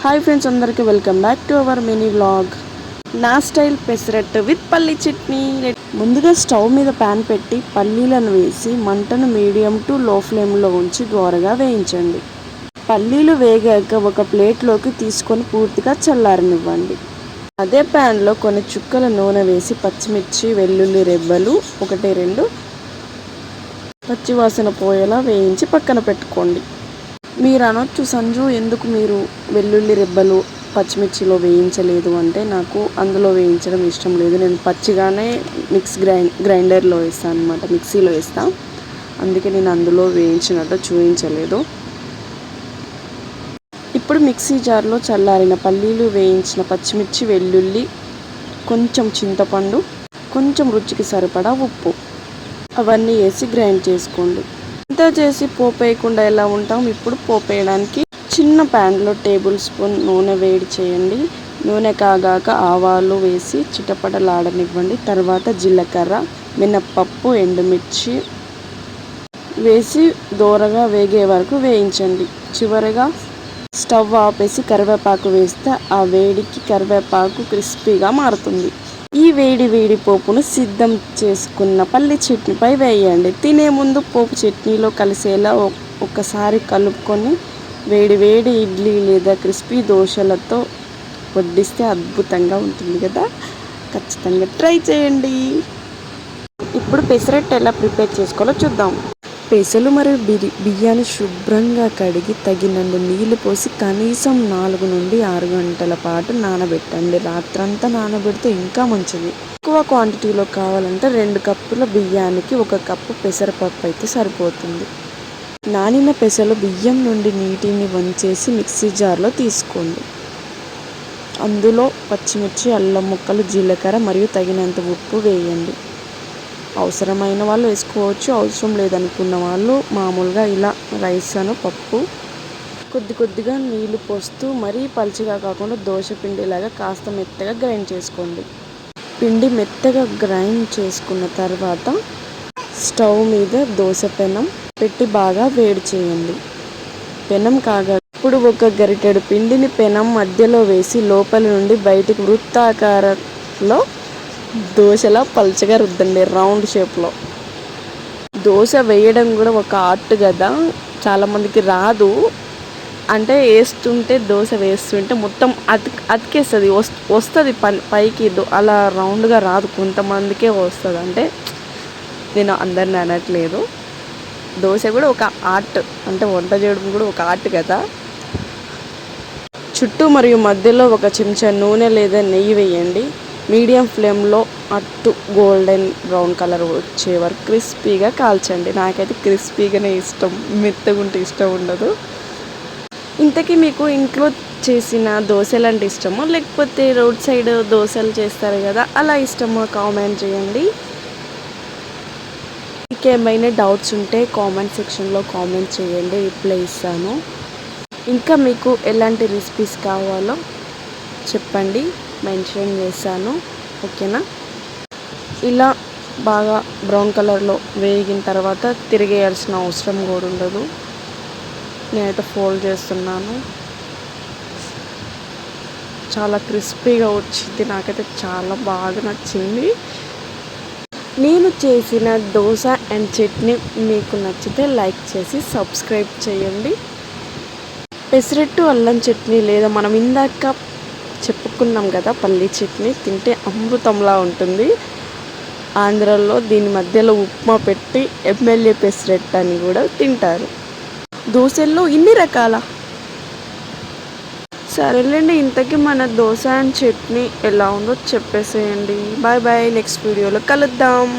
Hi friends, అందరికీ welcome back to our mini vlog. నా style pesarattu with పల్లీ చట్నీ. ముందుగా స్టవ్ మీద ప్యాన్ పెట్టి పల్లీలను వేసి మంటను మీడియం టు లో ఫ్లేమ్లో ఉంచి దోరగా వేయించండి. పల్లీలు వేగాక ఒక ప్లేట్లోకి తీసుకొని పూర్తిగా చల్లారనివ్వండి. అదే ప్యాన్లో కొన్ని చుక్కల నూనె వేసి పచ్చిమిర్చి, వెల్లుల్లి రెబ్బలు 1-2 పచ్చివాసన పోయేలా వేయించి పక్కన పెట్టుకోండి. మీరు అనొచ్చు, సంజు ఎందుకు మీరు వెల్లుల్లి రెబ్బలు పచ్చిమిర్చిలో వేయించలేదు అంటే, నాకు అందులో వేయించడం ఇష్టం లేదు. నేను పచ్చిగానే గ్రైండర్లో వేస్తాను అనమాట, మిక్సీలో వేస్తాను. అందుకే నేను అందులో వేయించినట్టు చూపించలేదు. ఇప్పుడు మిక్సీ జార్లో చల్లారిన పల్లీలు, వేయించిన పచ్చిమిర్చి, వెల్లుల్లి, కొంచెం చింతపండు, కొంచెం రుచికి సరిపడా ఉప్పు అవన్నీ వేసి గ్రైండ్ చేసుకోండి. ఇంత చేసి పోపు వేయకుండా ఎలా ఉంటాం. ఇప్పుడు పోపు వేయడానికి చిన్న ప్యాన్లో 1 టేబుల్ స్పూన్ నూనె వేడి చేయండి. నూనె కాగాక ఆవాలు వేసి చిటపటలాడనివ్వండి. తర్వాత జీలకర్ర, మినప్పప్పు, ఎండుమిర్చి వేసి దోరగా వేగే వరకు వేయించండి. చివరిగా స్టవ్ ఆపేసి కరివేపాకు వేస్తే ఆ వేడికి కరివేపాకు క్రిస్పీగా మారుతుంది. ఈ వేడి పోపును సిద్ధం చేసుకున్న పల్లి చట్నీపై వేయండి. తినే ముందు పోపు చట్నీలో కలిసేలా ఒకసారి కలుపుకొని వేడి ఇడ్లీ లేదా క్రిస్పీ దోశలతో వడ్డిస్తే అద్భుతంగా ఉంటుంది కదా. ఖచ్చితంగా ట్రై చేయండి. ఇప్పుడు పెసరట్టు ఎలా ప్రిపేర్ చేసుకోవాలో చూద్దాం. పెసలు మరియు బియ్యాన్ని శుభ్రంగా కడిగి తగినంత నీళ్లు పోసి కనీసం 4 నుండి 6 గంటల పాటు నానబెట్టండి. రాత్రంతా నానబెడితే ఇంకా మంచిది. ఎక్కువ క్వాంటిటీలో కావాలంటే 2 కప్పుల బియ్యానికి 1 కప్పు పెసరపప్పు అయితే సరిపోతుంది. నానిన పెసలు బియ్యం నుండి నీటిని వంచేసి మిక్సీ జార్లో తీసుకోండి. అందులో పచ్చిమిర్చి, అల్లం ముక్కలు, జీలకర్ర మరియు తగినంత ఉప్పు వేయండి. అవసరమైన వాళ్ళు వేసుకోవచ్చు, అవసరం లేదనుకున్న వాళ్ళు మామూలుగా ఇలా పప్పు కొద్దిగా నీళ్లు పోస్తూ మరీ పలుచగా కాకుండా దోశ పిండిలాగా కాస్త మెత్తగా గ్రైండ్ చేసుకోండి. పిండి మెత్తగా గ్రైండ్ చేసుకున్న తర్వాత స్టవ్ మీద దోశ పెనం పెట్టి బాగా వేడి చేయండి. పెనం ఇప్పుడు 1 గరిటెడు పిండిని పెనం మధ్యలో వేసి లోపలి నుండి బయటికి వృత్తాకారంలో దోశలా పలుచగా రుద్దండి, రౌండ్ షేప్లో. దోశ వేయడం కూడా ఒక ఆర్ట్ కదా, చాలామందికి రాదు. అంటే దోశ వేస్తుంటే మొత్తం అతికేస్తుంది, వస్తుంది పైకి, అలా రౌండ్గా రాదు. కొంతమందికే వస్తుంది. అంటే నేను అందరిని అనట్లేదు. దోశ కూడా ఒక ఆర్ట్, అంటే వంట చేయడం కూడా ఒక ఆర్ట్ కదా. చుట్టూ మరియు మధ్యలో 1 చెంచా నూనె లేదా నెయ్యి వేయండి. మీడియం ఫ్లేమ్లో అట్టు గోల్డెన్ బ్రౌన్ కలర్ వచ్చే వరకు క్రిస్పీగా కాల్చండి. నాకైతే క్రిస్పీగానే ఇష్టం, మెత్తగా ఉంటే ఇష్టం ఉండదు. ఇంతకీ మీకు ఇంట్లో చేసిన దోశలు అంటే ఇష్టమో, లేకపోతే రోడ్ సైడ్ దోశలు చేస్తారు కదా అలా ఇష్టమో కామెంట్ చేయండి. ఇంకేమైనా డౌట్స్ ఉంటే కామెంట్ సెక్షన్లో కామెంట్ చేయండి, రిప్లై ఇస్తాను. ఇంకా మీకు ఎలాంటి రెసిపీస్ కావాలో చెప్పండి, మెన్షన్ చేశాను. ఓకేనా. ఇలా బాగా బ్రౌన్ కలర్లో వేగిన తర్వాత తిరిగేయాల్సిన అవసరం కూడా ఉండదు. నేనైతే ఫోల్డ్ చేస్తున్నాను. చాలా క్రిస్పీగా వచ్చింది, నాకైతే చాలా బాగా నచ్చింది. నేను చేసిన దోశ అండ్ చట్నీ మీకు నచ్చితే లైక్ చేసి సబ్స్క్రైబ్ చేయండి. పెసరట్టు అల్లం చట్నీ లేదా మనం ఇందాక చెప్పుకున్నాం కదా పల్లీ చట్నీ తింటే అమృతంలా ఉంటుంది. ఆంధ్రాలో దీని మధ్యలో ఉప్మా పెట్టి ఎమ్మెల్యే పెసరట్టు అని కూడా తింటారు. దోశల్లో ఇన్ని రకాల. సరేలేండి, ఇంతకీ మన దోశ అండ్ చట్నీ ఎలా ఉందో చెప్పేసేయండి. బాయ్, నెక్స్ట్ వీడియోలో కలుద్దాం.